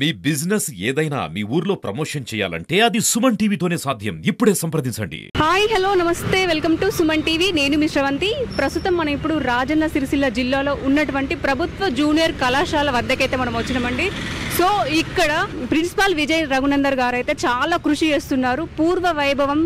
మీ business ఏదైనా మీ ఊర్లో promotion చేయాలంటే అది సుమన్ టీవీతోనే సాధ్యం. ఇప్పుడే సంప్రదించండి. హాయ్ హలో నమస్తే, వెల్కమ్ టు సుమన్ టీవీ. నేను మీ శ్రవంతి. ప్రస్తుతం మనం ఇప్పుడు రాజన్న సిరిసిల్ల జిల్లాలో ఉన్నటువంటి ప్రభుత్వ జూనియర్ కళాశాల వద్దకైతే మనం వచ్చినామండి. సో ఇక్కడ ప్రిన్సిపాల్ విజయ్ రఘునందర్ గారు అయితే చాలా కృషి చేస్తున్నారు. పూర్వ వైభవం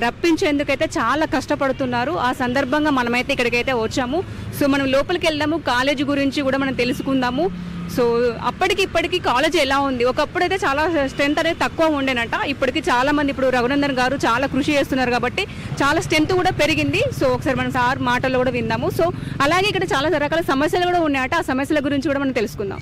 రప్పించేందుకైతే చాలా కష్టపడుతున్నారు. ఆ సందర్భంగా మనమైతే ఇక్కడికైతే వచ్చాము. సో మనం లోపలికి వెళ్దాము, కాలేజీ గురించి కూడా మనం తెలుసుకుందాము. సో అప్పటికి ఇప్పటికి కాలేజ్ ఎలా ఉంది? ఒకప్పుడు అయితే చాలా స్ట్రెంత్ అనేది తక్కువ ఉండేనట. ఇప్పటికి చాలా మంది, ఇప్పుడు రఘునందన్ గారు చాలా కృషి చేస్తున్నారు కాబట్టి చాలా స్ట్రెంత్ కూడా పెరిగింది. సో ఒకసారి మనం సార్ మాటల్లో కూడా విందాము. సో అలాగే ఇక్కడ చాలా రకాల సమస్యలు కూడా ఉన్నాయట. ఆ సమస్యల గురించి కూడా మనం తెలుసుకుందాం.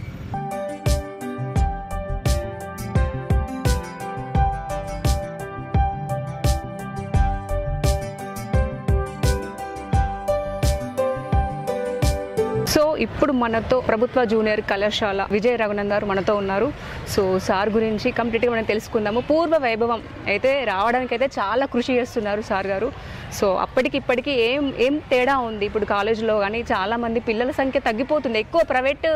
సో ఇప్పుడు మనతో ప్రభుత్వ జూనియర్ కళాశాల విజయ్ రఘునందన్ గారు మనతో ఉన్నారు. సో సార్ గురించి కంప్లీట్గా మనం తెలుసుకుందాము. పూర్వ వైభవం అయితే రావడానికి అయితే చాలా కృషి చేస్తున్నారు సార్ గారు. సో అప్పటికి ఇప్పటికీ ఏం తేడా ఉంది? ఇప్పుడు కాలేజీలో కానీ చాలామంది పిల్లల సంఖ్య తగ్గిపోతుంది. ఎక్కువ ప్రైవేట్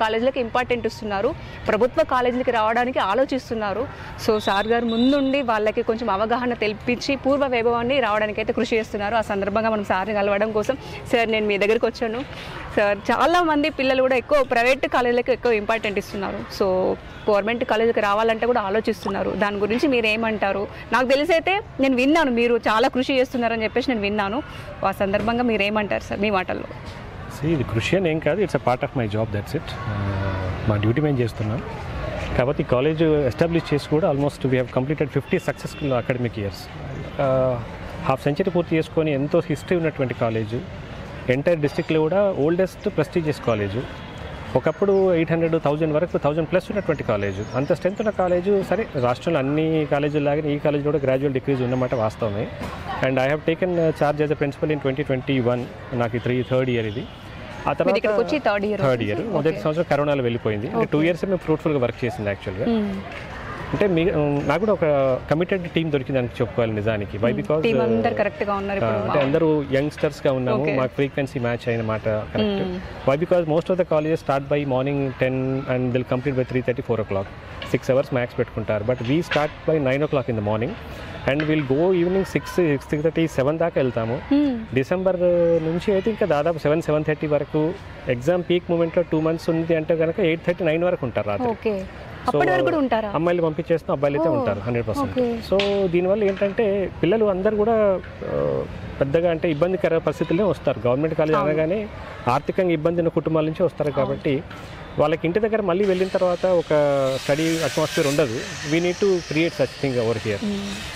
కాలేజీలకు ఇంపార్టెంట్ ఇస్తున్నారు, ప్రభుత్వ కాలేజీలకి రావడానికి ఆలోచిస్తున్నారు. సో సార్ గారు ముందుండి వాళ్ళకి కొంచెం అవగాహన తెల్పించి పూర్వ వైభవాన్ని రావడానికి అయితే కృషి చేస్తున్నారు. ఆ సందర్భంగా మనం సార్ని కలవడం కోసం సార్ నేను మీ దగ్గరికి వచ్చాను. సార్ చాలామంది పిల్లలు కూడా ఎక్కువ ప్రైవేట్ కాలేజీలకు ఎక్కువ ఇంపార్టెంట్ ఇస్తున్నారు. సో గవర్నమెంట్ కాలేజీకి రావాలంటే కూడా ఆలోచిస్తున్నారు. దాని గురించి మీరు ఏమంటారు? నాకు తెలిసి అయితే నేను విన్నాను మీరు చాలా కృషి చేస్తున్నారని చెప్పేసి నేను విన్నాను. ఆ సందర్భంగా మీరు ఏమంటారు సార్ మీ మాటల్లో? ఇది కృషి అని ఏం కాదు, it's a part of my job, that's it. మా డ్యూటీ మేము చేస్తున్నాం. కాబట్టి కాలేజ్ ఎస్టాబ్లిష్ చేసి కూడా almost we have completed 50 successful academic years. Half century పూర్తి చేసుకొని ఎంతో హిస్టరీ ఉన్నటువంటి కాలేజు, ఎంటైర్ డిస్ట్రిక్ట్లో కూడా ఓల్డెస్ట్ ప్రెస్టీజియస్ కాలేజు. ఒకప్పుడు 800,000 వరకు 1000+ ఉన్నటువంటి కాలేజు. అంత స్ట్రెంత్ ఉన్న కాలేజు. సరే, రాష్ట్రంలో అన్ని కాలేజీలాగానే ఈ కాలేజ్ కూడా గ్రాడ్యువల్ డిక్రీజ్ ఉన్నమాట వాస్తవమే. And I have taken charge as a principal in 2021. నాకు థర్డ్ ఇయర్ ఇది. ఆ తర్వాత థర్డ్ ఇయర్ మొదటి సంవత్సరం కరోనాలో వెళ్ళిపోయింది. అంటే 2 years మేము ఫ్రూట్ఫుల్గా వర్క్ చేసింది యాక్చువల్గా. అంటే నాకు కూడా ఒక కమిటెడ్ టీం దొరికింది అని చెప్పుకోవాలి నిజానికి. వై? బికాజ్ అంటే అందరూ యంగ్స్టర్స్గా ఉన్నాము, మాకు ఫ్రీక్వెన్సీ మ్యాచ్ అయిన మాట correct. Why? Because most of the colleges start by morning 10 and will complete by 3:30, 4 o'clock. 6 hours max పెట్టుకుంటారు. But we start by 9 o'clock in the morning and will go evening 6:30, 7 దాకా వెళ్తాము. December నుంచి అయితే ఇంకా దాదాపు 7:30 వరకు. ఎగ్జామ్ పీక్ మూమెంట్లో 2 months ఉంది అంటే కనుక 8:30, 9 వరకు ఉంటారు రాత్రి. సో అమ్మాయిలు పంపించేస్తాం, అబ్బాయిలు అయితే ఉంటారు 100%. సో దీనివల్ల ఏంటంటే పిల్లలు అందరూ కూడా పెద్దగా అంటే ఇబ్బందికర పరిస్థితుల్లో వస్తారు. గవర్నమెంట్ కాలేజ్ అనగానే ఆర్థికంగా ఇబ్బంది ఉన్న కుటుంబాల నుంచి వస్తారు కాబట్టి వాళ్ళకి ఇంటి దగ్గర మళ్ళీ వెళ్ళిన తర్వాత ఒక స్టడీ అట్మాస్ఫియర్ ఉండదు. We need to create such thing over here.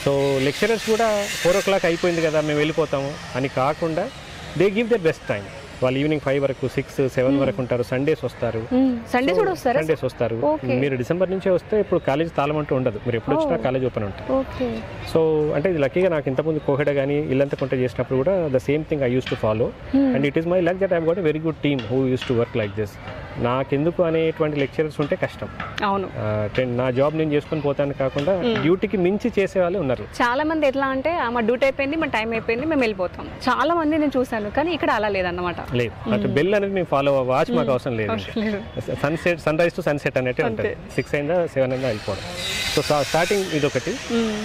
So lecturers కూడా 4 o'clock అయిపోయింది కదా మేము వెళ్ళిపోతాము అని కాకుండా they give there best time. వాళ్ళు ఈవినింగ్ 5 వరకు, 6, 7 వరకు ఉంటారు. సండేస్ వస్తారు. సండేస్ వస్తారు. మీరు డిసెంబర్ నుంచే వస్తే ఇప్పుడు కాలేజ్ తాళం అంటూ ఉండదు. మీరు ఎప్పుడు వచ్చినా కాలేజ్ ఓపెన్ ఉంటుంది. సో అంటే ఇది లక్కీగా నాకు ఇంతకుముందు కోహెడ కానీ ఇల్లంతా కొంట చేసినప్పుడు కూడా the same thing I use to follow. And it is my luck that I got a very good team who use to work like this. నాకెందుకు అనేటువంటి లెక్చరర్స్ ఉంటే కష్టం. అవును, నా జాబ్ నేను చేసుకొని పోతాను కాకుండా డ్యూటీకి మించి చేసే వాళ్ళు ఉన్నారు. చాలా మంది ఎట్లా అంటే మా డ్యూటీ అయిపోయింది, మా టైం అయిపోయింది, మేము వెళ్ళిపోతాం. చాలా మంది నేను చూసాను, కానీ ఇక్కడ అలా లేదన్నమాట. లేదు, అంటే బెల్ అనేది మేము ఫాలో వాచ్ మాకు అవసరం లేదు. సన్ రైజ్ టు సన్సెట్ అనేది ఉంటుంది. 6 అయిందా 7 అయిందా వెళ్ళిపోవడం. సో స్టార్టింగ్ ఇది ఒకటి.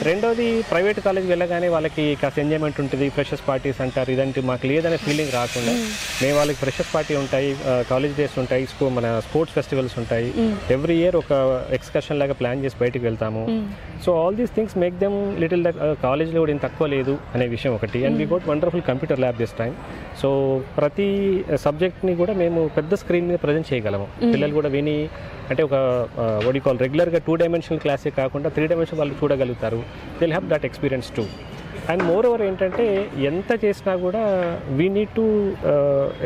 రెండోది, ప్రైవేట్ కాలేజ్ వెళ్ళగానే వాళ్ళకి కాస్త ఎంజాయ్మెంట్ ఉంటుంది. ఫ్రెషర్స్ పార్టీస్ అంటారు, ఇదంటే మాకు లేదనే ఫీలింగ్ రాకుండా మేము వాళ్ళకి ఫ్రెషర్స్ పార్టీ ఉంటాయి, కాలేజ్ డేస్ ఉంటాయి, మన స్పోర్ట్స్ ఫెస్టివల్స్ ఉంటాయి. ఎవ్రీ ఇయర్ ఒక ఎక్స్కర్షన్ లాగా ప్లాన్ చేసి బయటకు వెళ్తాము. So all these things make them little that కాలేజ్లో కూడా ఏం తక్కువ లేదు అనే విషయం ఒకటి. And we got wonderful computer lab this time. So ప్రతి సబ్జెక్ట్ని కూడా మేము పెద్ద స్క్రీన్ మీద ప్రజెంట్ చేయగలము. పిల్లలు కూడా విని అంటే ఒక వాట్ యు కాల్ రెగ్యులర్గా 2-dimensional క్లాసే కాకుండా 3-dimensional వాళ్ళు చూడగలుగుతారు. They will have that experience too. And moreover ఏంటంటే ఎంత చేసినా కూడా we need to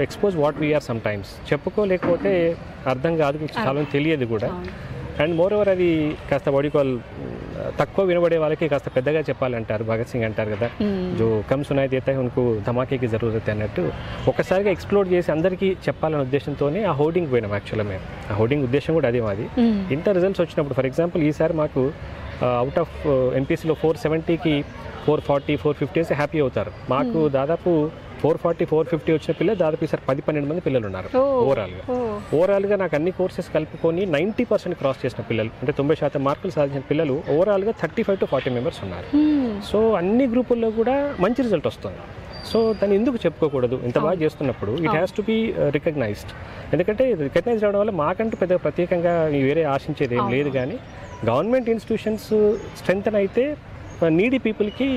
expose what we are sometimes. చెప్పుకోలేకపోతే అర్థం కాదు, చాలా తెలియదు కూడా. అండ్ మోర్ ఓవర్ అది కాస్త వాట్ యు కాల్ తక్కువ వినబడే వాళ్ళకి కాస్త పెద్దగా చెప్పాలంటారు. భగత్ సింగ్ అంటారు కదా, జో కమ్ సునాయి దేతా హై ఉన్కు ధమాకేకి జరూరత్ అన్నట్టు. ఒకసారిగా ఎక్స్ప్లోర్ చేసి అందరికీ చెప్పాలనే ఉద్దేశంతోనే ఆ హోర్డింగ్ పోయినాం. యాక్చువల్గా మేము ఆ హోర్డింగ్ ఉద్దేశం కూడా అదే మాది. ఇంత రిజల్ట్స్ వచ్చినప్పుడు, ఫర్ ఎగ్జాంపుల్ ఈసారి మాకు అవుట్ ఆఫ్ ఎంపీసీలో 470కి 440, 450 హ్యాపీ అవుతారు. మాకు దాదాపు 440, 450 వచ్చిన పిల్లలు దాదాపు ఈసారి 10-12 మంది పిల్లలు ఉన్నారు ఓవరాల్గా నాకు అన్ని కోర్సెస్ కలుపుకొని 90% క్రాస్ చేసిన పిల్లలు, అంటే 90% మార్కులు సాధించిన పిల్లలు ఓవరాల్గా 35 to 40 మెంబర్స్ ఉన్నారు. సో అన్ని గ్రూపుల్లో కూడా మంచి రిజల్ట్ వస్తుంది. సో దాన్ని ఎందుకు చెప్పుకోకూడదు? ఇంత బాగా చేస్తున్నప్పుడు it has to be recognized. ఎందుకంటే రికగ్నైజ్ అవడం వల్ల మాకంటూ పెద్ద ప్రత్యేకంగా వేరే ఆశించేది ఏం లేదు. కానీ గవర్నమెంట్ ఇన్స్టిట్యూషన్స్ స్ట్రెంగ్తన్ అయితే నీడీ పీపుల్కి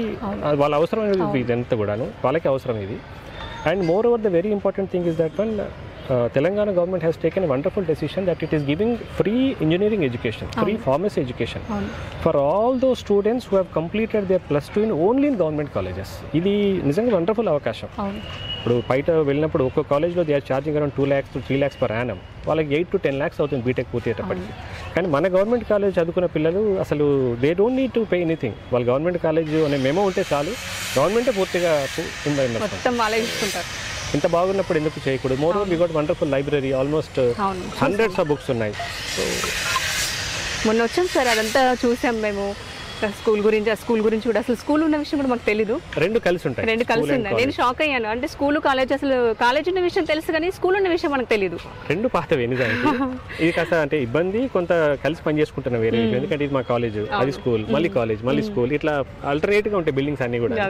వాళ్ళ అవసరం అనేది ఇదంతా కూడాను వాళ్ళకి అవసరం ఇది. And more over the very important thing is that one Telangana government has taken a wonderful decision that it is giving free engineering education, free pharmacy education for all those students who have completed their +2 only in government colleges. ఇది నిజంగా wonderful అవకాశం. ఇప్పుడు బయట వెళ్ళినప్పుడు ఒక్కో కాలేజ్లో they are charging around 2 lakhs to 3 lakhs per annum. వాళ్ళకి 8 to 10 lakhs అవుతుంది బీటెక్ పూర్తయ్యేటప్పటికి. కానీ మన గవర్నమెంట్ కాలేజ్ చదువుకున్న పిల్లలు అసలు they don't need to pay anything. వాళ్ళ గవర్నమెంట్ కాలేజ్ అనే మెమో ఉంటే చాలు, గవర్నమెంటే పూర్తిగా ఇంత బాగున్నప్పుడు ఎందుకు చేయకూడదు? Moreover we got wonderful library, almost hundreds of books ఉన్నాయి. మొన్న వచ్చాం సార్, అదంతా చూసాం మేము. స్కూల్ గురించి కూడా అసలు స్కూల్ ఉన్న విషయం కూడా మాకు తెలీదు. రెండు కలిసి ఉంటాయి. నేను షాక్ అయ్యాను. అంటే స్కూల్ కాలేజ్, అసలు కాలేజ్ ఉన్న విషయం తెలుసు కానీ స్కూల్ ఉన్న విషయం మనకు తెలీదు. రెండు పాతవే నిజానికి. ఇది కాస్త అంటే ఇబ్బంది, కొంత కలిసి పని చేసుకుంటున్నాం వేరే. ఎందుకంటే ఇది మా కాలేజ్, అది స్కూల్, మళ్ళీ కాలేజ్, మళ్ళీ స్కూల్, ఇట్లా ఆల్టర్నేట్ గా ఉంటాయి బిల్డింగ్స్ అన్ని కూడా.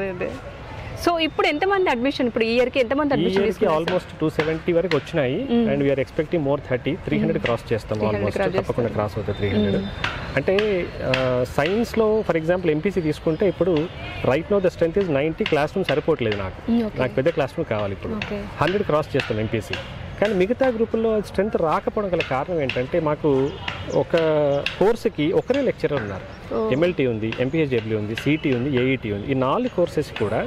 సో ఇప్పుడు ఎంతమంది అడ్మిషన్, ఇప్పుడు ఈ ఇయర్ కి ఎంతమంది అడ్మిషన్ తీసుకున్నారు? ఆల్మోస్ట్ 270 వరకు వచ్చినాయి. And we are expecting more 300 cross చేస్తాం. ఆల్మోస్ట్ తప్పకుండా క్రాస్ అవుతుంది 300. అంటే సైన్స్లో ఫర్ ఎగ్జాంపుల్ ఎంపీసీ తీసుకుంటే ఇప్పుడు right now the strength is 90. Classroom సరిపోవట్లేదు నాకు పెద్ద క్లాస్ రూమ్ కావాలి. ఇప్పుడు 100 క్రాస్ చేస్తాం ఎంపీసీ. కానీ మిగతా గ్రూపుల్లో స్ట్రెంత్ రాకపోవడం గల కారణం ఏంటంటే మాకు ఒక కోర్సుకి ఒకరే లెక్చరర్ ఉన్నారు. ఎంఎల్టీ ఉంది, ఎంపీహెచ్డబ్ల్యూ ఉంది, సిటీ ఉంది, ఏఈటీ ఉంది. ఈ 4 కోర్సెస్ కూడా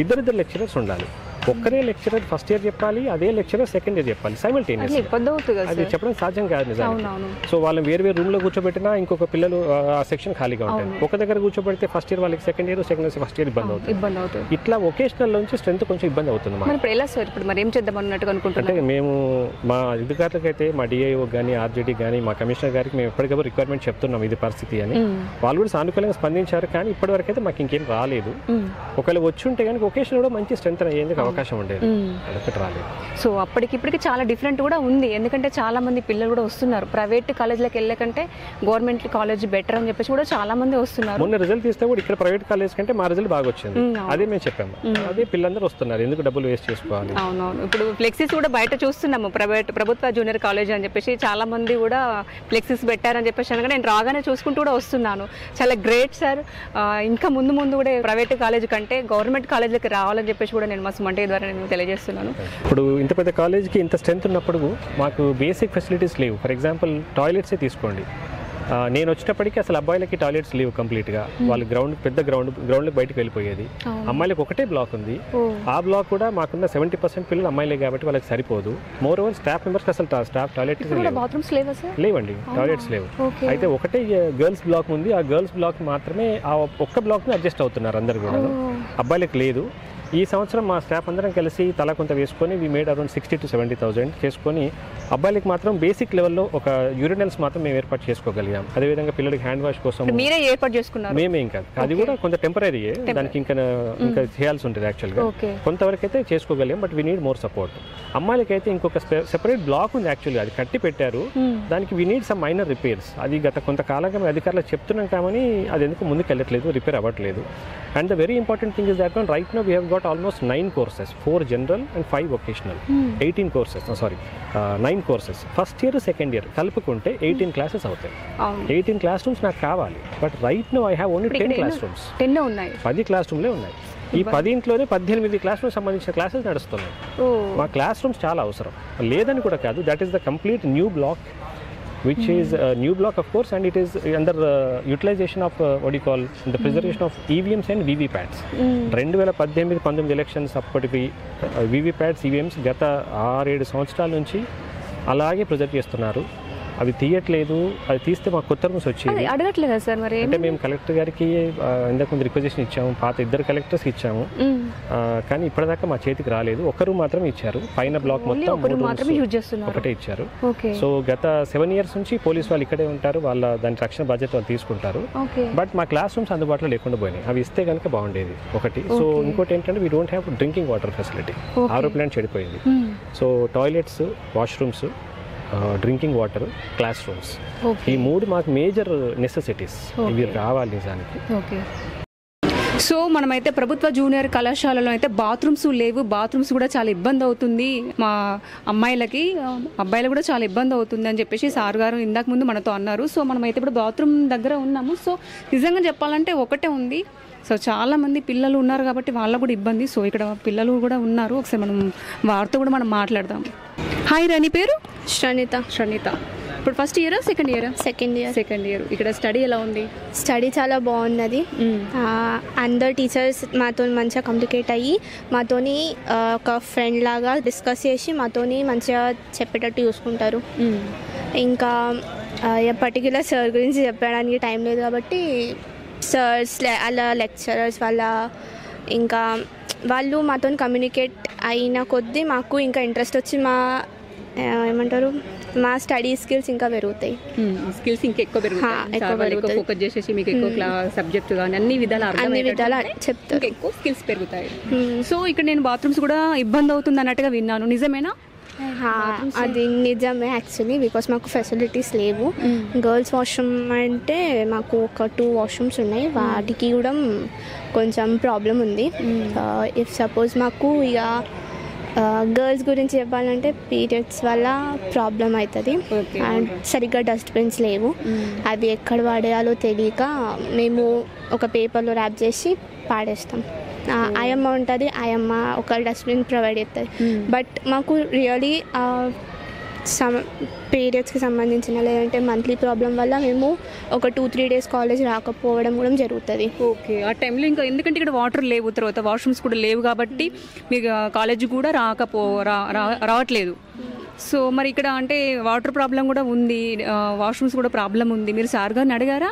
ఇద్దరిద్దరు లెక్చరర్స్ ఉండాలి. ఒక్కరే లెక్చరర్ ఫస్ట్ ఇయర్ చెప్పాలి, అదే లెక్చరర్ సెకండ్ ఇయర్ చెప్పాలి సైమల్టేనియస్. అది చెప్పడం సాధ్యం కాదు నిజానికి. సో వాళ్ళని వేరు రూమ్ లో కూర్చోబెట్టినా ఇంకొక పిల్లలు ఆ సెక్షన్ ఖాళీగా ఉంటాయి. ఒక దగ్గర కూర్చోబెడితే ఫస్ట్ ఇయర్ వాళ్ళకి second year, second year first year ఇబ్బంది అవుతుంది. ఇట్లా వొకేషనల్ నుంచి స్ట్రెంత్ కొంచెం ఇబ్బంది అవుతుంది. అంటే మేము మా అధికారులకైతే, మా డిఐఓ కానీ, ఆర్జేడీ కానీ, మా కమిషనర్ గారికి మేము ఎప్పటికప్పుడు రిక్వైర్మెంట్ చెప్తున్నాం ఇది పరిస్థితి అని. వాళ్ళు కూడా సానుకూలంగా స్పందించారు. కానీ ఇప్పటి వరకు అయితే మాకు ఇంకేం రాలేదు. ఒకవేళ వచ్చి ఉంటే కానీ వొకేషనల్ కూడా మంచి స్ట్రెంత్ అయ్యేందుకు అవకాశం ఉండేది. రాలేదు. సో అప్పటికిప్పటికి చాలా డిఫరెంట్ కూడా ఉంది. ఎందుకంటే చాలా మంది పిల్లలు కూడా వస్తున్నారు. ప్రైవేట్ కాలేజ్లకు వెళ్ళకంటే గవర్నమెంట్ కాలేజ్ బెటర్ అని చెప్పేసి కూడా చాలా మంది వస్తున్నారు. మొన్న రిజల్ట్ తీస్తే కూడా ఇక్కడ ప్రైవేట్ కాలేజ్ కంటే మా రిజల్ట్ బాగా వచ్చింది. అదే మేము చెప్పాము. అదే పిల్లలందరూ వస్తున్నారు, ఎందుకు డబ్బులు వేస్ట్ చేసుకోవాలి. అవునవును. ఇప్పుడు ఫ్లెక్సీస్ కూడా బయట చూస్తున్నాము, ప్రభుత్వ జూనియర్ కాలేజ్ అని చెప్పేసి చాలా మంది కూడా ఫ్లెక్సీస్ పెట్టారని చెప్పేసి అనగా నేను రాగానే చూసుకుంటూ కూడా వస్తున్నాను. చాలా గ్రేట్ సార్. ఇంకా ముందు కూడా ప్రైవేట్ కాలేజ్ కంటే గవర్నమెంట్ కాలేజ్కి రావాలని చెప్పేసి కూడా నేను మా సుమంటి ద్వారా నేను తెలియజేస్తున్నాను. ఇప్పుడు ఇంత పెద్ద కాలేజ్కి ఇంత స్ట్రెంత్ ఉన్నప్పుడు మాకు బేసిక్ ఫెసిలిటీస్ లేవు. ఫర్ ఎగ్జాంపుల్ టాయిలెట్సే తీసుకోండి. నేను వచ్చేటప్పటికి అసలు అబ్బాయిలకి టాయిలెట్స్ లేవు కంప్లీట్గా. వాళ్ళు పెద్ద గ్రౌండ్కి బయటకు వెళ్ళిపోయేది. అమ్మాయిలకు ఒకటే బ్లాక్ ఉంది. ఆ బ్లాక్ కూడా మాకున్న 70% పిల్లలు అమ్మాయిలే కాబట్టి వాళ్ళకి సరిపోదు. మోర్ ఓవర్ స్టాఫ్ మెంబర్స్కి అసలు స్టాఫ్ టాయిలెట్స్ లేవండి, టాయిలెట్స్ లేవు. అయితే ఒకటే గర్ల్స్ బ్లాక్ ఉంది. ఆ గర్ల్స్ బ్లాక్ మాత్రమే ఆ ఒక్క బ్లాక్ని అడ్జస్ట్ అవుతున్నారు అందరు కూడా. అబ్బాయిలకు లేదు. ఈ సంవత్సరం మా స్టాఫ్ అందరం కలిసి తలా కొంత వేసుకొని వి మేడ్ అరౌండ్ 60,000 to 70,000 చేసుకొని అబ్బాయిలకి మాత్రం బేసిక్ లెవెల్లో ఒక యూరినల్స్ మాత్రం మేము ఏర్పాటు చేసుకోగలిగాం. అదేవిధంగా పిల్లలకి హ్యాండ్ వాష్ కోసం మీరే ఏర్పాటు చేసుకున్నారు? మేమేం కాదు, అది కూడా కొంత టెంపరీయే. దానికి ఇంకా చేయాల్సి ఉంటుంది యాక్చువల్గా. కొంతవరకు అయితే చేసుకోగలిగాం, but we need more support. అమ్మాయిలకైతే ఇంకొక సెపరేట్ బ్లాక్ ఉంది యాక్చువల్గా, అది కట్టి పెట్టారు. దానికి we need some minor repairs. అది గత కొంతకాలంగా మేము అధికారులకు చెప్తున్నాం కానీ అది ఎందుకు ముందుకు వెళ్ళట్లేదు, రిపేర్ అవ్వట్లేదు. And the very important thing is that one right now we have got almost 9 courses, 4 general and 5 vocational. 18 courses, 9 courses. First year, second year కలుపుకుంటే 18 classes అవుతాయి. 18 క్లాస్ రూమ్స్ నాకు కావాలి. But right now I have only 10 class rooms. 10 ఉన్నాయి, 10 class రూమ్లే ఉన్నాయి. ఈ 10 18 class room సంబంధించిన classes నడుస్తున్నాయి. మా క్లాస్ రూమ్స్ చాలా అవసరం, లేదని కూడా కాదు. That is the complete new block, which is a new block of course, and it is under utilization of what you call the preservation of EVMs and VVPATs. 2018-19 elections అప్పటివి VVPATs, EVMs గత 6-7 సంవత్సరాల నుంచి అలాగే preserve చేస్తున్నారు. అవి తీయట్లేదు, అది తీస్తే మాకు కొత్త రూమ్స్ వచ్చేది. అడగట్లేదా సార్ మరి? అంటే మేము కలెక్టర్ గారికి ఇంతకు ముందు రిక్వెజిషన్ ఇచ్చాము, పాత 2 కలెక్టర్స్కి ఇచ్చాము, కానీ ఇప్పటిదాకా మా చేతికి రాలేదు. ఒక రూమ్ మాత్రమే ఇచ్చారు, పైన బ్లాక్ మొత్తం ఒకటే ఇచ్చారు. సో గత 7 years నుంచి పోలీస్ వాళ్ళు ఇక్కడే ఉంటారు, వాళ్ళ దాని రక్షణ బాధ్యత వాళ్ళు తీసుకుంటారు. బట్ మా క్లాస్ రూమ్స్ అందుబాటులో లేకుండా పోయినాయి, అవి ఇస్తే కనుక బాగుండేది ఒకటి. సో ఇంకోటి ఏంటంటే we don't have drinking water facility, RO plant చెడిపోయింది. So toilets, washrooms, drinking water, classrooms, ఈ 3 మాకు మేజర్ నెసెసిటీస్, ఇవి రావాలి నిజానికి. సో మనమైతే ప్రభుత్వ జూనియర్ కళాశాలలో అయితే బాత్రూమ్స్ లేవు, బాత్రూమ్స్ కూడా చాలా ఇబ్బంది అవుతుంది మా అమ్మాయిలకి, అబ్బాయిలు కూడా చాలా ఇబ్బంది అవుతుంది అని చెప్పేసి సార్ గారు ఇందాక ముందు మనతో అన్నారు. సో మనమైతే ఇప్పుడు బాత్రూమ్ దగ్గర ఉన్నాము. సో నిజంగా చెప్పాలంటే ఒకటే ఉంది. సో చాలా మంది పిల్లలు ఉన్నారు కాబట్టి వాళ్ళకు కూడా ఇబ్బంది. సో ఇక్కడ పిల్లలు కూడా ఉన్నారు, ఒకసారి మనం వారితో కూడా మనం మాట్లాడదాం. హాయ్ రాణి, పేరు? శ్రనిత. ఇప్పుడు ఫస్ట్ ఇయరా సెకండ్ ఇయరా? Second year. ఇక్కడ స్టడీ ఎలా ఉంది? స్టడీ చాలా బాగున్నది. అందరు టీచర్స్ మాతో మంచిగా కమ్యూనికేట్ అయ్యి మాతోని ఒక ఫ్రెండ్ లాగా డిస్కస్ చేసి మాతోని మంచిగా చెప్పేటట్టు చూసుకుంటారు. ఇంకా పర్టిక్యులర్ సార్ గురించి చెప్పడానికి టైం లేదు కాబట్టి సర్స్ అలా లెక్చరర్స్ వాళ్ళ ఇంకా వాళ్ళు మాతో కమ్యూనికేట్ అయిన కొద్దీ మాకు ఇంకా ఇంట్రెస్ట్ వచ్చి మా స్టడీ స్కిల్స్ ఇంకా పెరుగుతాయి. స్కిల్స్ ఇంకా ఎక్కువ పెరుగుతాయి, ఫోకస్ చేసేసి మీకు ఎక్కువ సబ్జెక్ట్ కానీ అన్ని విధాలు చెప్తారు, ఎక్కువ స్కిల్స్ పెరుగుతాయి. సో ఇక్కడ నేను బాత్రూమ్స్ కూడా ఇబ్బంది అవుతుంది అన్నట్టుగా విన్నాను, నిజమేనా? అది నిజమే యాక్చువల్లీ, బికాస్ మాకు ఫెసిలిటీస్ లేవు. గర్ల్స్ వాష్రూమ్ అంటే మాకు ఒక 2 వాష్రూమ్స్ ఉన్నాయి, వాటికి కూడా కొంచెం ప్రాబ్లం ఉంది. ఇఫ్ సపోజ్ మాకు ఇక గర్ల్స్ గురించి చెప్పాలంటే పీరియడ్స్ వల్ల ప్రాబ్లం అవుతుంది. అండ్ సరిగ్గా డస్ట్బిన్స్ లేవు, అవి ఎక్కడ పడేయాలో తెలియక మేము ఒక పేపర్లో ర్యాప్ చేసి పాడేస్తాం. ఆయమ్మ ఉంటుంది, ఆయమ్మ ఒక డస్ట్బిన్ ప్రొవైడ్ చేస్తుంది. బట్ మాకు రియలీ పీరియడ్స్కి సంబంధించిన లేదంటే మంత్లీ ప్రాబ్లం వల్ల మేము ఒక 2-3 days కాలేజ్ రాకపోవడం కూడా జరుగుతుంది. ఓకే, ఆ టైంలో ఇంకా ఎందుకంటే ఇక్కడ వాటర్ లేవు, తర్వాత వాష్రూమ్స్ కూడా లేవు కాబట్టి మీకు కాలేజ్ కూడా రావట్లేదు. సో మరి ఇక్కడ అంటే వాటర్ ప్రాబ్లం కూడా ఉంది, వాష్రూమ్స్ కూడా ప్రాబ్లం ఉంది. మీరు సార్ గారిని అడిగారా?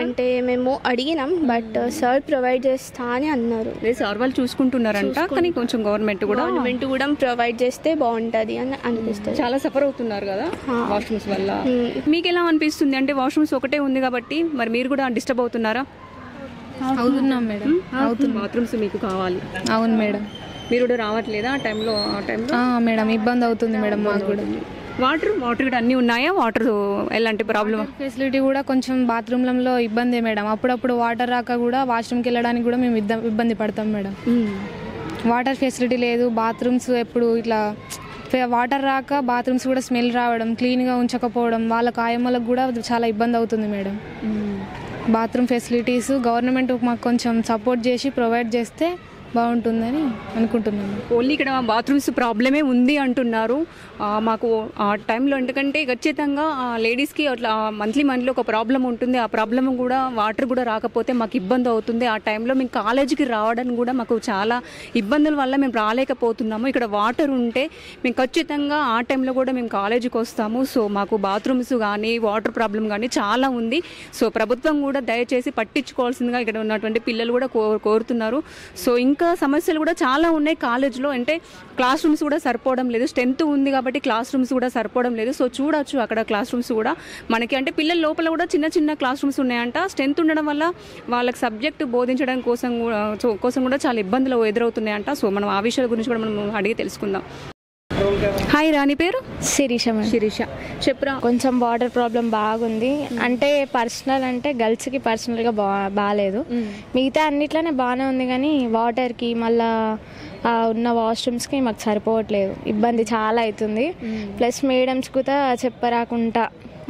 అంటే మేము అడిగినాం, బట్ సార్ ప్రొవైడ్ చేస్తా అని అన్నారు. సార్ వాళ్ళు చూసుకుంటున్నారంట, కానీ కొంచెం గవర్నమెంట్ కూడా ప్రొవైడ్ చేస్తే బాగుంటుంది అని అనిపిస్తుంది. చాలా సఫర్ అవుతున్నారు కదా వాష్రూమ్స్ వల్ల. మీకు ఎలా అనిపిస్తుంది? అంటే వాష్రూమ్స్ ఒకటే ఉంది కాబట్టి మరి మీరు కూడా డిస్టర్బ్ అవుతున్నారా? అవుతున్నాం మేడం, బాత్రూమ్స్ మీకు కావాలి. అవును మేడం. మీరు కూడా రావట్లేదా ఆ టైంలో? మేడం ఇబ్బంది అవుతుంది మేడం మాకు కూడా. వాటర్ కూడా అన్నీ ఉన్నాయా? వాటర్ ఎలాంటి ప్రాబ్లం? ఫెసిలిటీ కూడా కొంచెం బాత్రూమ్లలో ఇబ్బంది మేడం. అప్పుడప్పుడు వాటర్ రాక కూడా వాష్రూమ్కి వెళ్ళడానికి కూడా మేము ఇబ్బంది పడతాం మేడం. వాటర్ ఫెసిలిటీ లేదు, బాత్రూమ్స్ ఎప్పుడు ఇట్లా వాటర్ రాక బాత్రూమ్స్ కూడా స్మెల్ రావడం, క్లీన్గా ఉంచకపోవడం, వాళ్ళ ఆయమ్మలకు కూడా చాలా ఇబ్బంది అవుతుంది మేడం. బాత్రూమ్ ఫెసిలిటీస్ గవర్నమెంట్ మాకు కొంచెం సపోర్ట్ చేసి ప్రొవైడ్ చేస్తే బాగుంటుందని అనుకుంటున్నాను. ఓన్లీ ఇక్కడ బాత్రూమ్స్ ప్రాబ్లమే ఉంది అంటున్నారు మాకు ఆ టైంలో. ఎందుకంటే ఖచ్చితంగా లేడీస్కి అట్లా మంత్లీ ఒక ప్రాబ్లం ఉంటుంది, ఆ ప్రాబ్లం కూడా వాటర్ కూడా రాకపోతే మాకు ఇబ్బంది అవుతుంది. ఆ టైంలో మేము కాలేజీకి రావడానికి కూడా మాకు చాలా ఇబ్బందుల వల్ల మేము రాలేకపోతున్నాము. ఇక్కడ వాటర్ ఉంటే మేము ఖచ్చితంగా ఆ టైంలో కూడా మేము కాలేజీకి వస్తాము. సో మాకు బాత్రూమ్స్ కానీ వాటర్ ప్రాబ్లం కానీ చాలా ఉంది. సో ప్రభుత్వం కూడా దయచేసి పట్టించుకోవాల్సిందిగా ఇక్కడ ఉన్నటువంటి పిల్లలు కూడా కోరుతున్నారు. సో ఇంకా సమస్యలు కూడా చాలా ఉన్నాయి కాలేజ్లో. అంటే క్లాస్ రూమ్స్ కూడా సరిపోవడం లేదు, స్ట్రెంత్ ఉంది కాబట్టి క్లాస్ రూమ్స్ కూడా సరిపోవడం లేదు. సో చూడొచ్చు అక్కడ క్లాస్ రూమ్స్ కూడా మనకి అంటే పిల్లల లోపల కూడా చిన్న క్లాస్ రూమ్స్ ఉన్నాయంట. స్ట్రెంత్ ఉండడం వల్ల వాళ్ళకి సబ్జెక్ట్ బోధించడం కోసం కూడా చాలా ఇబ్బందులు ఎదురవుతున్నాయంట. సో మనం ఆ విషయాల గురించి కూడా మనం అడిగి తెలుసుకుందాం. హాయ్ రాణి, పేరు? శిరీష. చెప్పురా. కొంచెం వాటర్ ప్రాబ్లం బాగుంది. అంటే పర్సనల్ అంటే గర్ల్స్కి పర్సనల్గా బాగాలేదు, మిగతా అన్నిట్లోనే బాగానే ఉంది. కానీ వాటర్కి మళ్ళా ఉన్న వాష్రూమ్స్కి మాకు సరిపోవట్లేదు, ఇబ్బంది చాలా అవుతుంది. ప్లస్ మేడమ్స్ కూడా చెప్పరాకుండా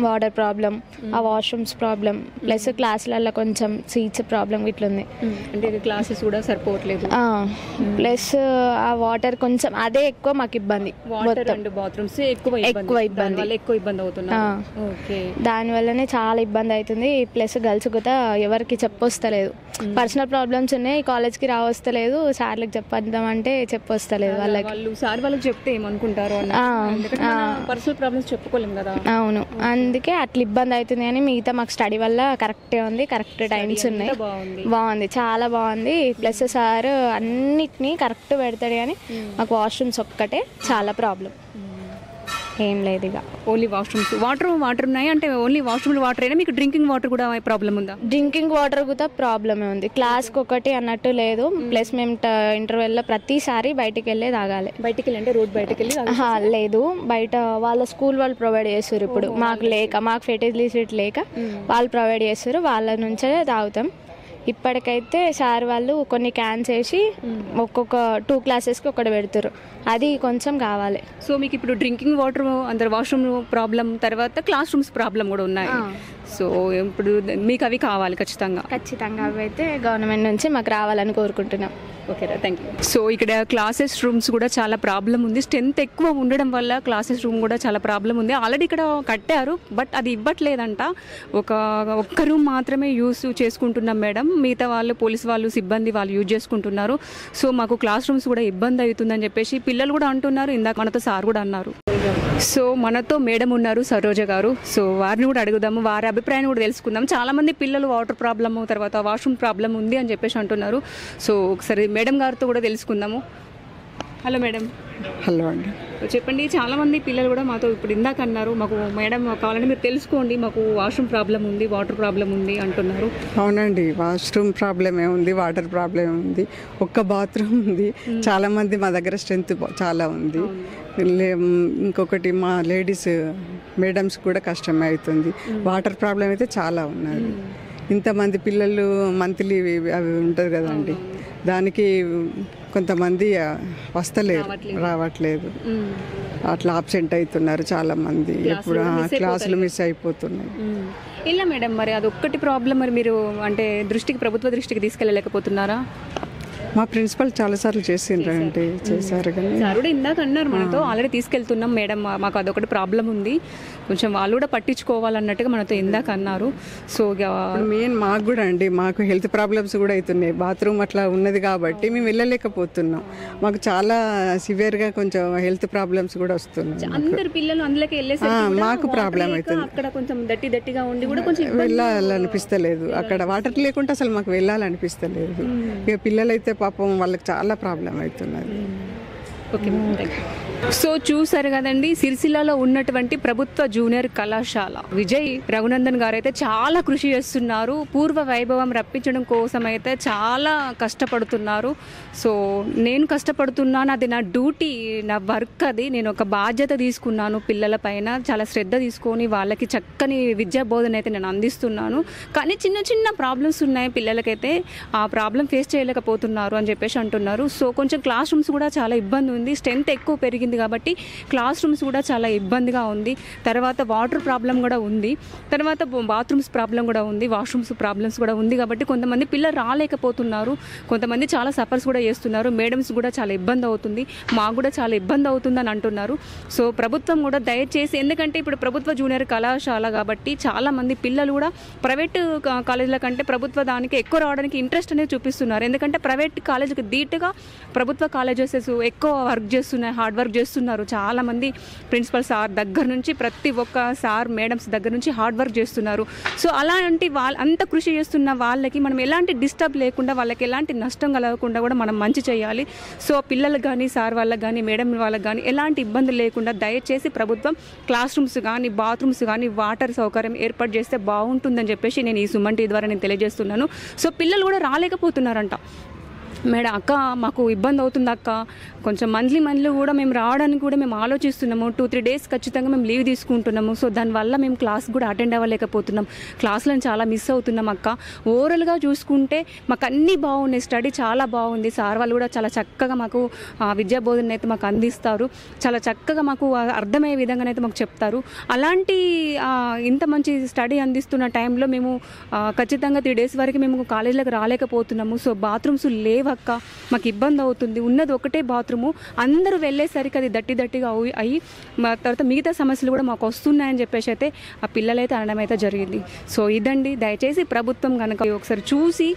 వాటర్ ప్రాబ్లం, ఆ వాష్రూమ్స్ ప్రాబ్లం, ప్లస్ క్లాసులలో కొంచెం సీట్స్ ప్రాబ్లం ఇట్లుంది. అంటే క్లాసెస్ కూడా సరిపోవట్లేదు. ప్లస్ ఆ వాటర్ కొంచెం అదే ఎక్కువ మాకు ఇబ్బంది. బాత్రూమ్స్ ఎక్కువ ఇబ్బంది అవుతుంది, దానివల్లనే చాలా ఇబ్బంది అవుతుంది. ప్లస్ గర్ల్స్ కూడా ఎవరికి చెప్పొస్తలేదు, పర్సనల్ ప్రాబ్లమ్స్ ఉన్నాయి, కాలేజ్కి రావస్తలేదు, సార్లకు చెప్పొద్దామంటే చెప్పొస్తలేదు వాళ్ళకి. సార్ వాళ్ళకి చెప్తే ఏమనుకుంటారు, పర్సనల్ ప్రాబ్లమ్స్ చెప్పుకోలేము కదా. అవును, అందుకే అట్లా ఇబ్బంది అవుతుంది, కానీ మిగతా మాకు స్టడీ వల్ల కరెక్టే ఉంది, కరెక్ట్ టైమ్స్ ఉన్నాయి, బాగుంది, చాలా బాగుంది. ప్లస్ సార్ అన్నిటినీ కరెక్ట్ పెడతాడు, కానీ మాకు వాష్రూమ్స్ ఒక్కటే చాలా ప్రాబ్లం, ఏం లేదు. ఇక ఓన్లీ వాష్రూమ్స్, వాటర్ ఉన్నాయి అంటే ఓన్లీ వాష్రూమ్ వాటర్ అయినా మీకు డ్రింకింగ్ వాటర్ కూడా ప్రాబ్లం ఉందా? డ్రింకింగ్ వాటర్ కూడా ప్రాబ్లమే ఉంది, క్లాస్కి ఒకటి అన్నట్టు లేదు. ప్లస్ మేము ఇంటర్వెల్లో ప్రతిసారి బయటికి వెళ్ళి తాగాలి. బయటికి వెళ్ళి అంటే రోడ్ బయటకు వెళ్ళి లేదు, బయట వాళ్ళ స్కూల్ వాళ్ళు ప్రొవైడ్ చేస్తారు. ఇప్పుడు మాకు ఫెసిలిటీ లేక వాళ్ళు ప్రొవైడ్ చేస్తారు, వాళ్ళ నుంచే తాగుతాం. ఇప్పటికైతే సార్ వాళ్ళు కొన్ని క్యాన్స్ వేసి ఒక్కొక్క 2 క్లాసెస్కి ఒకటి పెడతారు, అది కొంచెం కావాలి. సో మీకు ఇప్పుడు డ్రింకింగ్ వాటర్ అందరు వాష్రూమ్ ప్రాబ్లం, తర్వాత క్లాస్ రూమ్స్ ప్రాబ్లం కూడా ఉన్నాయి. సో ఇప్పుడు మీకు అవి కావాలి ఖచ్చితంగా. అవి అయితే గవర్నమెంట్ నుంచి మాకు రావాలని కోరుకుంటున్నాం. ఓకేరా, థ్యాంక్ యూ. సో ఇక్కడ క్లాసెస్ రూమ్స్ కూడా చాలా ప్రాబ్లం ఉంది, స్ట్రెంత్ ఎక్కువ ఉండడం వల్ల క్లాసెస్ రూమ్ కూడా చాలా ప్రాబ్లం ఉంది. ఆల్రెడీ ఇక్కడ కట్టారు, బట్ అది ఇవ్వట్లేదంట. ఒక్క రూమ్ మాత్రమే యూస్ చేసుకుంటున్నాం మేడం, మిగతా వాళ్ళు పోలీస్ వాళ్ళు సిబ్బంది వాళ్ళు యూజ్ చేసుకుంటున్నారు. సో మాకు క్లాస్ రూమ్స్ కూడా ఇబ్బంది అవుతుందని చెప్పేసి పిల్లలు కూడా అంటున్నారు, ఇందాక మనతో సార్ కూడా అన్నారు. సో మనతో మేడం ఉన్నారు సరోజ గారు, సో వారిని కూడా అడుగుదాము, వారి అభిప్రాయాన్ని కూడా తెలుసుకుందాం. చాలా మంది పిల్లలు వాటర్ ప్రాబ్లము, తర్వాత వాష్రూమ్ ప్రాబ్లం ఉంది అని చెప్పేసి అంటున్నారు. సో ఒకసారి మేడం గారితో కూడా తెలుసుకుందాము. Hello madam. హలో అండి. చెప్పండి, చాలా మంది పిల్లలు కూడా మాతో ఇప్పుడు ఇందాక అన్నారు, మాకు మేడం కావాలంటే మీరు తెలుసుకోండి, మాకు వాష్రూమ్ ప్రాబ్లం ఉంది, వాటర్ ప్రాబ్లం ఉంది అంటున్నారు. అవునండి, వాష్రూమ్ ప్రాబ్లమే ఉంది, వాటర్ ప్రాబ్లమే ఉంది, ఒక్క బాత్రూమ్ ఉంది. చాలా మంది మా దగ్గర స్ట్రెంత్ చాలా ఉంది. ఇంకొకటి మా లేడీస్ మేడమ్స్ కూడా కష్టమే అవుతుంది. వాటర్ ప్రాబ్లం అయితే చాలా ఉన్నది. ఇంతమంది పిల్లలు మంత్లీ అవి ఉంటుంది కదండి, దానికి కొంతమంది రావట్లేదు, అట్లా ఆబ్సెంట్ అవుతున్నారు చాలా మంది. ఎప్పుడు క్లాసులు మిస్ అయిపోతున్నాయి. ఇలా మేడం మరి అదొక్కటి ప్రాబ్లం, మరి మీరు అంటే ప్రభుత్వ దృష్టికి తీసుకెళ్ళలేకపోతున్నారా? మా ప్రిన్సిపల్ చాలాసార్లు చేశారు కానీ సార్ కూడా ఇందాక అన్నారు మనతో, ఆల్రెడీ తీసుకెళ్తున్నాం మేడం, మాకు అదొకటి ప్రాబ్లం ఉంది, కొంచెం వాళ్ళు కూడా పట్టించుకోవాలన్నట్టుగా మనతో ఇందాక అన్నారు. సో మెయిన్ మాకు కూడా అండి, మాకు హెల్త్ ప్రాబ్లమ్స్ కూడా అవుతున్నాయి. బాత్రూమ్ అట్లా ఉన్నది కాబట్టి మేము వెళ్ళలేకపోతున్నాం. మాకు చాలా సివియర్గా కొంచెం హెల్త్ ప్రాబ్లమ్స్ కూడా వస్తున్నాయి. అందరు పిల్లలు అందులోకి వెళ్ళేసరికి మాకు ప్రాబ్లం అవుతుంది. అక్కడ కొంచెం దట్టిగా ఉండి కూడా కొంచెం వెళ్ళాలనిపిస్తలేదు, అక్కడ వాటర్ లేకుంటే అసలు మాకు వెళ్ళాలనిపిస్తలేదు. ఇక పిల్లలైతే పాపం వాళ్ళకి చాలా ప్రాబ్లం అవుతున్నది. ఓకే, సో చూసారు కదండి, సిరిసిల్లలో ఉన్నటువంటి ప్రభుత్వ జూనియర్ కళాశాల విజయ్ రఘునందన్ గారు అయితే చాలా కృషి చేస్తున్నారు. పూర్వ వైభవం రప్పించడం కోసం అయితే చాలా కష్టపడుతున్నారు. సో నేను కష్టపడుతున్నాను, అది నా డ్యూటీ, నా వర్క్, అది నేను ఒక బాధ్యత తీసుకున్నాను పిల్లల పైన, చాలా శ్రద్ధ తీసుకొని వాళ్ళకి చక్కని విద్యా బోధన అయితే నేను అందిస్తున్నాను. కానీ చిన్న చిన్న ప్రాబ్లమ్స్ ఉన్నాయి పిల్లలకైతే, ఆ ప్రాబ్లం ఫేస్ చేయలేకపోతున్నారు అని చెప్పేసి అంటున్నారు. సో కొంచెం క్లాస్ రూమ్స్ కూడా చాలా ఇబ్బంది ఉంది, స్ట్రెంత్ ఎక్కువ పెరిగింది కాబట్టి క్లాస్ రూమ్స్ కూడా చాలా ఇబ్బందిగా ఉంది. తర్వాత వాటర్ ప్రాబ్లం కూడా ఉంది, తర్వాత బాత్రూమ్స్ ప్రాబ్లం కూడా ఉంది, వాష్రూమ్స్ ప్రాబ్లమ్స్ కూడా ఉంది. కాబట్టి కొంతమంది పిల్లలు రాలేకపోతున్నారు, కొంతమంది చాలా సఫర్స్ కూడా చేస్తున్నారు. మేడమ్స్ కూడా చాలా ఇబ్బంది అవుతుంది, మాకు కూడా చాలా ఇబ్బంది అవుతుంది అని అంటున్నారు. సో ప్రభుత్వం కూడా దయచేసి, ఎందుకంటే ఇప్పుడు ప్రభుత్వ జూనియర్ కళాశాల కాబట్టి చాలా మంది పిల్లలు కూడా ప్రైవేట్ కాలేజీల కంటే ప్రభుత్వ దానికి ఎక్కువ రావడానికి ఇంట్రెస్ట్ అనేది చూపిస్తున్నారు. ఎందుకంటే ప్రైవేట్ కాలేజీకి ధీటుగా ప్రభుత్వ కాలేజెస్ ఎక్కువ వర్క్ చేస్తున్నాయి, హార్డ్ వర్క్ చేస్తున్నారు. చాలా మంది ప్రిన్సిపల్ సార్ దగ్గర నుంచి ప్రతి ఒక్క సార్ మేడమ్స్ దగ్గర నుంచి హార్డ్ వర్క్ చేస్తున్నారు. సో అలాంటి అంత కృషి చేస్తున్న వాళ్ళకి మనం ఎలాంటి డిస్టర్బ్ లేకుండా, వాళ్ళకి ఎలాంటి నష్టం కలగకుండా కూడా మనం మంచి చేయాలి. సో పిల్లలకు కానీ, సార్ వాళ్ళకి కానీ, మేడం వాళ్ళకి కానీ ఎలాంటి ఇబ్బంది లేకుండా దయచేసి ప్రభుత్వం క్లాస్ రూమ్స్ కానీ, బాత్రూమ్స్ కానీ, వాటర్ సౌకర్యం ఏర్పాటు చేస్తే బాగుంటుందని చెప్పేసి నేను ఈ సుమన్ టీవీ ద్వారా నేను తెలియజేస్తున్నాను. సో పిల్లలు కూడా రాలేకపోతున్నారంట. మేడం అక్క మాకు ఇబ్బంది అవుతుంది అక్క, కొంచెం మంత్లీ కూడా మేము రావడానికి కూడా మేము ఆలోచిస్తున్నాము, 2-3 డేస్ ఖచ్చితంగా మేము లీవ్ తీసుకుంటున్నాము. సో దానివల్ల మేము క్లాస్ కూడా అటెండ్ అవ్వలేకపోతున్నాం, క్లాసులను చాలా మిస్ అవుతున్నాం అక్క. ఓవరాల్గా చూసుకుంటే మాకు అన్నీ బాగున్నాయి, స్టడీ చాలా బాగుంది, సార్ వాళ్ళు కూడా చాలా చక్కగా మాకు విద్యా బోధన అయితే మాకు అందిస్తారు, చాలా చక్కగా మాకు అర్థమయ్యే విధంగానైతే మాకు చెప్తారు. అలాంటి ఇంత మంచి స్టడీ అందిస్తున్న టైంలో మేము ఖచ్చితంగా 3 డేస్ వరకు మేము కాలేజీలకు రాలేకపోతున్నాము. సో బాత్రూమ్స్ లేవు లేవక్క, మాకు ఇబ్బంది అవుతుంది, ఉన్నది ఒకటే బాత్రూము, అందరూ వెళ్ళేసరికి అది దట్టిగా అయ్యి తర్వాత మిగతా సమస్యలు కూడా మాకు వస్తున్నాయని చెప్పేసి అయితే ఆ పిల్లలైతే అనడం అయితే జరిగింది. సో ఇదండి, దయచేసి ప్రభుత్వం కనుక ఒకసారి చూసి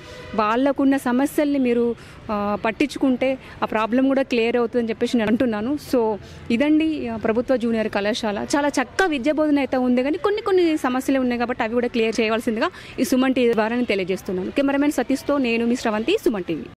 వాళ్ళకున్న సమస్యల్ని మీరు పట్టించుకుంటే ఆ ప్రాబ్లం కూడా క్లియర్ అవుతుందని చెప్పేసి నేను అంటున్నాను. సో ఇదండి ప్రభుత్వ జూనియర్ కళాశాల. చాలా చక్కగా విద్యా బోధన అయితే ఉంది, కానీ కొన్ని సమస్యలు ఉన్నాయి కాబట్టి అవి కూడా క్లియర్ చేయవలసిందిగా ఈ సుమన్ టీవీ ద్వారా నేను తెలియజేస్తున్నాను. కెమెరామెన్ సతీష్తో నేను మీ శ్రవంతి, సుమన్ టీవీ.